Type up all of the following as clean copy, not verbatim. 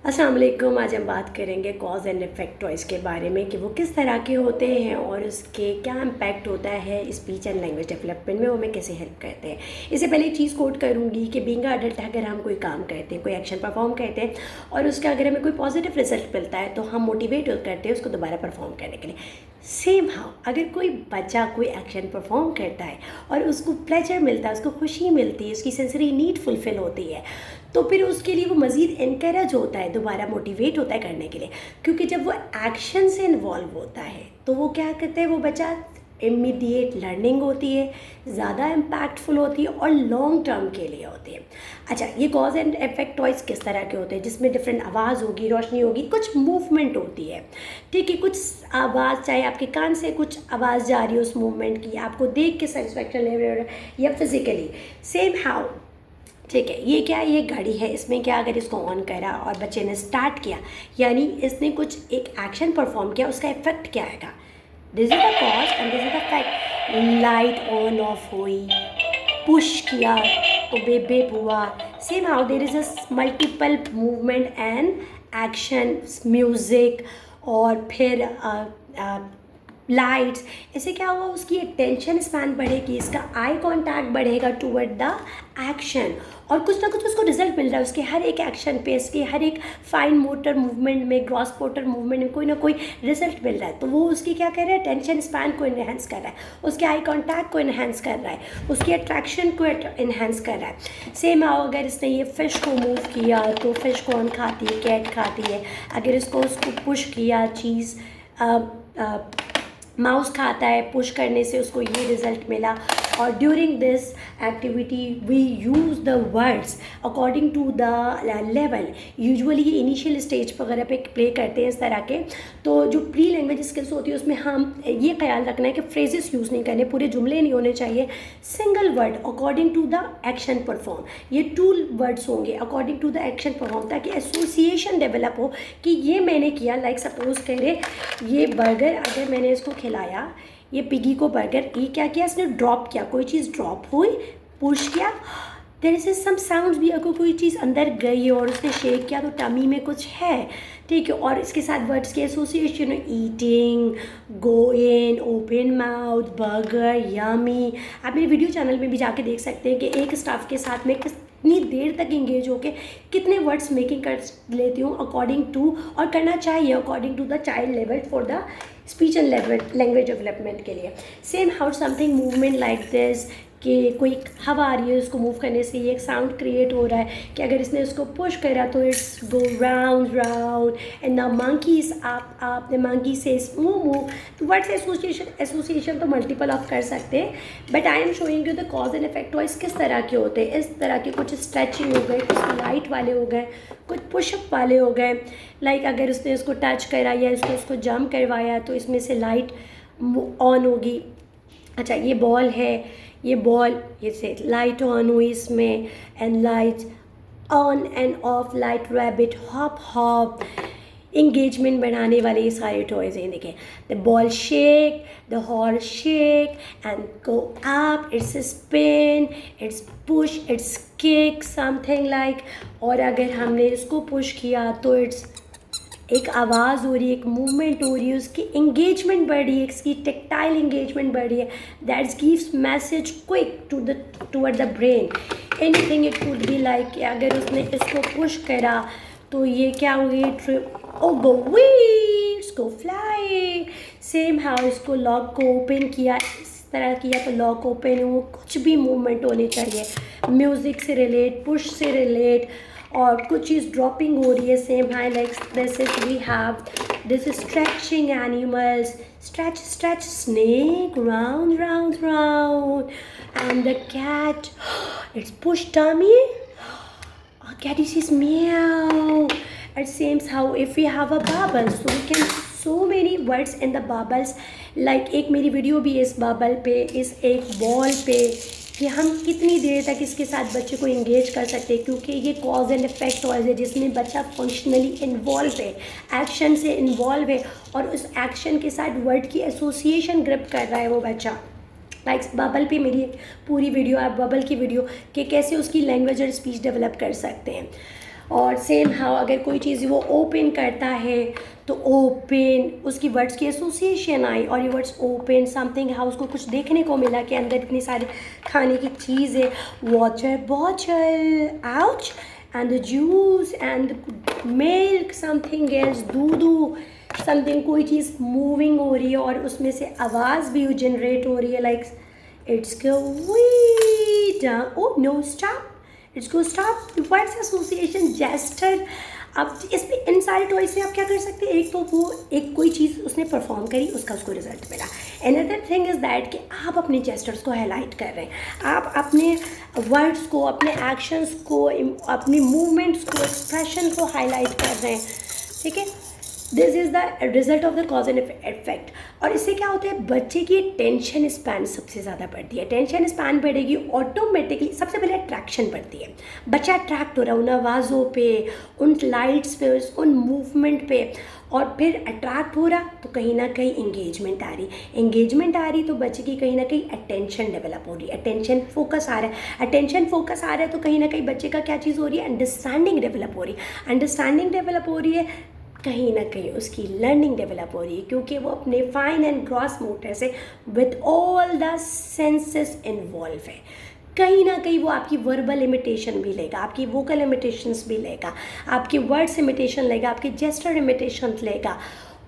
अस्सलाम वालेकुम। आज हम बात करेंगे कॉज एंड इफ़ेक्ट टॉयज़ के बारे में कि वो किस तरह के होते हैं और उसके क्या इम्पैक्ट होता है स्पीच एंड लैंग्वेज डेवलपमेंट में, वो हमें कैसे हेल्प करते हैं। इससे पहले एक चीज़ कोट करूँगी कि बीइंग अडल्ट अगर हम कोई काम करते हैं, कोई एक्शन परफॉर्म करते हैं और उसका अगर हमें कोई पॉजिटिव रिजल्ट मिलता है तो हम मोटिवेट करते हैं उसको दोबारा परफॉर्म करने के लिए। सेम हाउ अगर कोई बच्चा कोई एक्शन परफॉर्म करता है और उसको प्लेजर मिलता है, उसको खुशी मिलती है, उसकी सेंसरी नीड फुलफ़िल होती है, तो फिर उसके लिए वो मज़ीद इनकरेज होता है, दोबारा मोटिवेट होता है करने के लिए। क्योंकि जब वो एक्शन से इन्वॉल्व होता है तो वो क्या करते हैं, वो बच्चा इमीडिएट लर्निंग होती है, ज़्यादा इम्पैक्टफुल होती है और लॉन्ग टर्म के लिए होती है। अच्छा, ये कॉज एंड इफेक्ट टॉयज़ किस तरह के होते हैं, जिसमें डिफरेंट आवाज़ होगी, रोशनी होगी, कुछ मूवमेंट होती है। ठीक है, कुछ आवाज़ चाहे आपके कान से कुछ आवाज़ जा रही हो उस मूवमेंट की, आपको देख के सेटिस्फेक्शन ले रहे हो या फिजिकली। सेम हाउ ठीक है, ये क्या, ये घड़ी है, इसमें क्या अगर इसको ऑन करा और बच्चे ने स्टार्ट किया, यानी इसने कुछ एक एक्शन परफॉर्म किया, उसका इफेक्ट क्या आएगा। This is the cause and this is the effect. Light on off हुई, पुश किया तो बेप बेप हुआ। Same how there is a multiple movement and action, music और फिर लाइट्स। इससे क्या हुआ, उसकी अटेंशन स्पैन बढ़ेगी, इसका आई कांटेक्ट बढ़ेगा टूवर्ड द एक्शन और कुछ ना कुछ उसको रिजल्ट मिल रहा है उसके हर एक एक्शन पे, इसके हर एक फाइन मोटर मूवमेंट में, ग्रॉस मोटर मूवमेंट में कोई ना कोई रिजल्ट मिल रहा है। तो वो उसकी क्या कर रहा है, अटेंशन स्पैन को इन्हेंस कर रहा है, उसके आई कांटेक्ट को इन्हेंस कर रहा है, उसकी अट्रैक्शन को इन्हेंस कर रहा है। सेम आओ अगर इसने ये फ़िश को मूव किया तो फ़िश कौन खाती है, कैट खाती है। अगर इसको उसको पुश किया, चीज़ माउस खाता है, पुश करने से उसको ये रिज़ल्ट मिला। और during this activity we use the words according to the level. Usually ये इनिशियल स्टेज वगैरह पे प्ले करते हैं इस तरह के। तो जो प्री लैंग्वेज स्किल्स होती है उसमें हम ये ख्याल रखना है कि फ्रेजेस यूज़ नहीं करने, पूरे जुमले नहीं होने चाहिए, single word according to the action perform. ये 2 वर्ड्स होंगे according to the action perform, ताकि एसोसिएशन डेवलप हो कि ये मैंने किया। लाइक सपोज कह रहे, ये बर्गर अगर मैंने इसको खिलाया, ये पिगी को बर्गर, ये क्या किया, इसने ड्रॉप किया, कोई चीज़ ड्रॉप हुई, पुश किया, देयर इज सम साउंड्स भी, अगर कोई चीज़ अंदर गई और उसने शेक किया तो टमी में कुछ है। ठीक है, और इसके साथ वर्ड्स के एसोसिएशन, ईटिंग, गो इन, ओपन माउथ, बर्गर, यमी। आप मेरे वीडियो चैनल में भी जाके देख सकते हैं कि एक स्टाफ के साथ में कितनी देर तक इंगेज होके कितने वर्ड्स मेकिंग कर लेती हूँ अकॉर्डिंग टू, और करना चाहिए according to the child level for the speech and language development के लिए। Same how something movement like this, कि कोई हवा आ रही है, उसको मूव करने से ये एक साउंड क्रिएट हो रहा है कि अगर इसने उसको पुश करा तो it's go round round and the monkeys आप द मंकी से मूव। तो वर्ड्स एसोसिएशन तो मल्टीपल ऑफ कर सकते हैं, but I am showing you the cause and effect toys किस तरह के होते हैं। इस तरह के कुछ स्ट्रेचिंग हो गए, कुछ लाइट वाले हो गए, कुछ पुशअप वाले हो गए। लाइक अगर उसने उसको टच करा या उसको जंप करवाया तो इसमें से लाइट ऑन होगी। अच्छा, ये बॉल है, ये बॉल, ये से लाइट ऑन हुई इसमें, and light on end of, light rabbit, hop hop, engagement बढ़ाने वाले ये सारे टॉयज़ हैं। देखें, the ball shake, the horse shake and go up, it's spin, it's push, it's kick, something like. और अगर हमने इसको पुश किया तो इट्स एक आवाज़ हो रही है, एक मूवमेंट हो रही है, उसकी इंगेजमेंट बढ़ रही है, इसकी टेक्टाइल इंगेजमेंट बढ़ रही है, that gives message quick toward the brain. Anything it could be like, अगर उसने इसको पुश करा तो ये क्या हुई, ओ गो वी, इसको फ्लाई। सेम हाउ इसको लॉक को ओपन किया, इस तरह किया तो लॉक ओपन हो, कुछ भी मूवमेंट होनी चाहिए, म्यूज़िक से रिलेट, पुश से रिलेट, और कुछ चीज़ ड्रॉपिंग हो रही है। Same high like this is we have this stretching animals, stretch snake round and the cat, it's push tummy, cat is meow. It seems how if we have a bubble, so we can so many words in the bubbles. Like एक मेरी video भी है इस bubble पे, इस एक ball पे, कि हम कितनी देर तक इसके साथ बच्चे को इंगेज कर सकते हैं, क्योंकि ये कॉज एंड इफेक्ट टॉयज़ है जिसमें बच्चा फंक्शनली इन्वॉल्व है, एक्शन से इन्वॉल्व है, और उस एक्शन के साथ वर्ड की एसोसिएशन ग्रिप कर रहा है वो बच्चा। लाइक बबल पे मेरी पूरी वीडियो, आप बबल की वीडियो कि कैसे उसकी लैंग्वेज और स्पीच डेवलप कर सकते हैं। और सेम हाउ अगर कोई चीज़ वो ओपन करता है तो ओपन, उसकी वर्ड्स की एसोसिएशन आई और ये वर्ड्स ओपन समथिंग हाउ, उसको कुछ देखने को मिला कि अंदर इतनी सारी खाने की चीज़ है, water bottle, ouch, and the juice and milk, something else, दूध, समथिंग, कोई चीज़ मूविंग हो रही है और उसमें से आवाज़ भी जनरेट हो रही है, like it's go we down, oh no stop, it's go stop, words association, gesture. अब इस पे इन सारे टॉयज से आप क्या कर सकते हैं, एक तो वो एक कोई चीज़ उसने परफॉर्म करी, उसका उसको रिजल्ट मिला। अनदर थिंग इज़ दैट कि आप अपने जेस्टर्स को हाईलाइट कर रहे हैं, आप अपने वर्ड्स को, अपने एक्शंस को, अपनी मूवमेंट्स को, एक्सप्रेशन को हाईलाइट कर रहे हैं, ठीक है। This is the result of the cause and effect. और इससे क्या होता है, बच्चे की टेंशन स्पैन सबसे ज़्यादा बढ़ती है। टेंशन स्पैन बढ़ेगी ऑटोमेटिकली, सबसे पहले अट्रैक्शन बढ़ती है, बच्चा अट्रैक्ट हो रहा है उन आवाज़ों पे, उन लाइट्स पे, उन मूवमेंट पे, और फिर अट्रैक्ट हो रहा तो कहीं ना कहीं एंगेजमेंट आ रही, एंगेजमेंट आ रही तो बच्चे की कहीं ना कहीं अटेंशन डेवलप हो रही, अटेंशन फोकस आ रहा है, अटेंशन फोकस आ रहा है तो कहीं ना कहीं बच्चे का क्या चीज़ हो रही है, अंडरस्टैंडिंग डेवलप हो रही, अंडरस्टैंडिंग डेवलप हो रही है, कहीं ना कहीं उसकी लर्निंग डेवलप हो रही है, क्योंकि वो अपने फाइन एंड ग्रॉस मोटर से with all the senses involve है। कहीं ना कहीं वो आपकी वर्बल इमिटेशन भी लेगा, आपकी वोकल इमिटेशंस भी लेगा, आपकी वर्ड्स इमिटेशन लेगा, आपके जेस्चर इमिटेशन लेगा,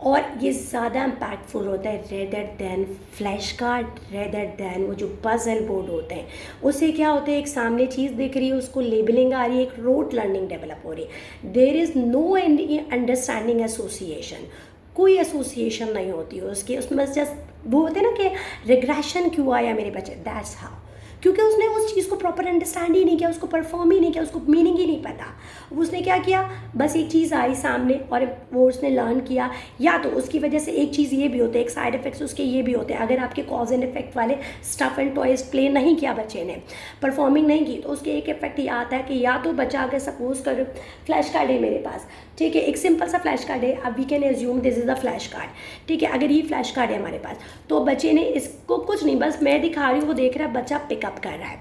और ये ज़्यादा इम्पैक्टफुल होता है rather than flash card, rather than वो जो पजल बोर्ड होते हैं। उससे क्या होता है, एक सामने चीज़ दिख रही है, उसको लेबलिंग आ रही है, एक रोट लर्निंग डेवलप हो रही है, there is no understanding association, कोई एसोसिएशन नहीं होती है उसकी, उसमें जस्ट वो होते हैं ना कि रिग्रेशन क्यों आया मेरे बच्चे, दैट्स हाउ, क्योंकि उसने उस चीज़ को प्रॉपर अंडरस्टैंड ही नहीं किया, उसको परफॉर्म ही नहीं किया, उसको मीनिंग ही नहीं पता। उसने क्या किया, बस एक चीज़ आई सामने और वो उसने लर्न किया। या तो उसकी वजह से एक चीज़ ये भी होता है, एक साइड इफेक्ट्स उसके ये भी होते हैं, अगर आपके कॉज एंड इफेक्ट वाले स्टफ एंड टॉयज प्ले नहीं किया बच्चे ने, परफॉर्मिंग नहीं की, तो उसके एक इफेक्ट ये आता है कि या तो बच्चा अगर सपोज करो फ्लैश कार्ड है मेरे पास, ठीक है, एक सिंपल सा फ्लैश कार्ड है, अब we can assume this is the flash card, ठीक है, अगर ये फ्लैश कार्ड है हमारे पास, तो बच्चे ने इसको कुछ नहीं, बस मैं दिखा रही हूँ, वो देख रहा है, बच्चा पिकअप कर रहा है,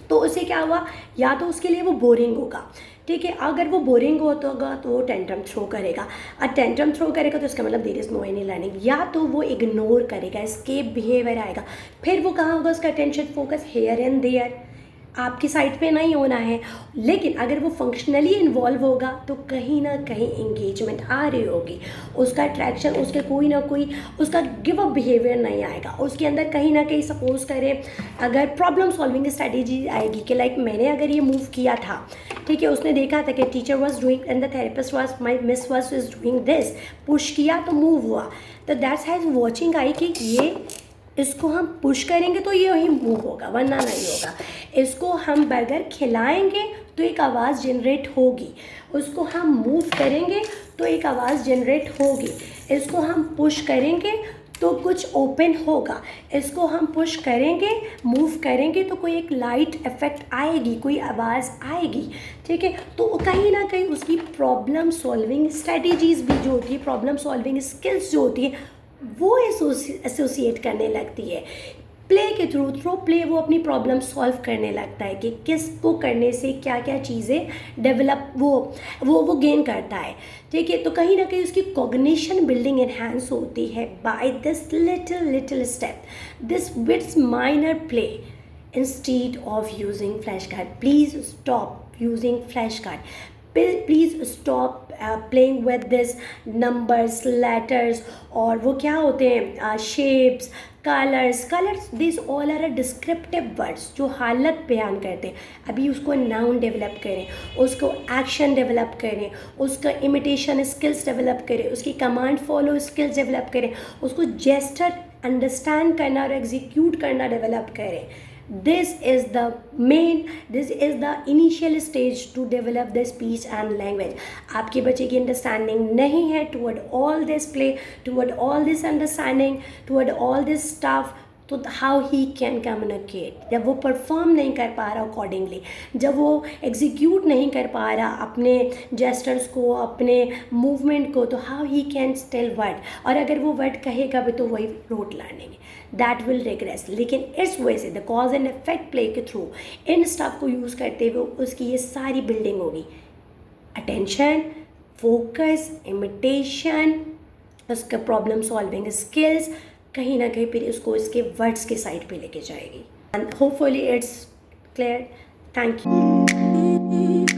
तो उससे क्या हुआ, या तो उसके लिए वो बोरिंग होगा, ठीक है, अगर वो बोरिंग होगा तो वो टेंट्रम थ्रो करेगा, और टेंट्रम थ्रो करेगा तो इसका मतलब there is no any learning, या तो वो इग्नोर करेगा, एस्केप बिहेवियर आएगा, फिर वो कहाँ होगा, उसका attention focus here and there, आपकी साइड पे नहीं होना है। लेकिन अगर वो फंक्शनली इन्वॉल्व होगा तो कहीं ना कहीं इंगेजमेंट आ रही होगी, उसका अट्रैक्शन, उसके कोई ना कोई उसका गिव अप बिहेवियर नहीं आएगा, उसके अंदर कहीं ना कहीं सपोज करें अगर प्रॉब्लम सॉल्विंग स्ट्रेटेजी आएगी कि लाइक मैंने अगर ये मूव किया था, ठीक है, उसने देखा था कि teacher was doing and the therapist was my miss was is doing this, push किया तो मूव हुआ, तो दैट्स हैज वॉचिंग आई कि ये इसको हम पुश करेंगे तो ये वही मूव होगा वरना नहीं होगा, इसको हम बर्गर खिलाएंगे तो एक आवाज़ जनरेट होगी, उसको हम मूव करेंगे तो एक आवाज़ जनरेट होगी, इसको हम पुश करेंगे तो कुछ ओपन होगा, इसको हम पुश करेंगे मूव करेंगे तो कोई एक लाइट इफेक्ट आएगी, कोई आवाज़ आएगी, ठीक है। तो कहीं ना कहीं उसकी प्रॉब्लम सॉल्विंग स्ट्रेटजीज भी जो होती है, प्रॉब्लम सॉल्विंग स्किल्स जो होती है वो एसोसिएट करने लगती है, प्ले के थ्रू प्ले वो अपनी प्रॉब्लम सॉल्व करने लगता है कि किसको करने से क्या क्या चीज़ें डेवलप वो गेन करता है, ठीक है। तो कहीं ना कहीं उसकी कॉग्निशन बिल्डिंग एनहांस होती है by this little step, this wits minor play instead of using flash card. Please stop using flash card, please stop playing with this numbers, letters, और वो क्या होते हैं shapes, colours, this all are a descriptive words जो हालत बयान करते हैं। अभी उसको नाउन डेवलप करें, उसको एक्शन डेवलप करें, उसका इमिटेशन स्किल्स डेवलप करें, उसकी कमांड फॉलो स्किल्स डेवलप करें, उसको जेस्चर अंडरस्टैंड करना और एग्जीक्यूट करना डेवलप करें। This is the initial stage to develop the speech and language. आपके बच्चे की अंडरस्टैंडिंग नहीं है toward all this play, toward all this understanding, toward all this stuff, तो हाउ ही कैन कम्युनिकेट, जब वो परफॉर्म नहीं कर पा रहा अकॉर्डिंगली, जब वो एग्जीक्यूट नहीं कर पा रहा अपने जेस्टर्स को, अपने मूवमेंट को, तो how he can tell word, और अगर वो वर्ड कहेगा भी तो वही rote learning that will regress. लेकिन इस वजह से the cause and effect play के थ्रू इन स्टफ को यूज़ करते हुए उसकी ये सारी बिल्डिंग होगी। अटेंशन, फोकस, इमिटेशन, उसका प्रॉब्लम सॉल्विंग स्किल्स, कहीं ना कहीं फिर उसको इसके वर्ड्स के साइड पे लेके जाएगी. And hopefully it's clear. Thank you.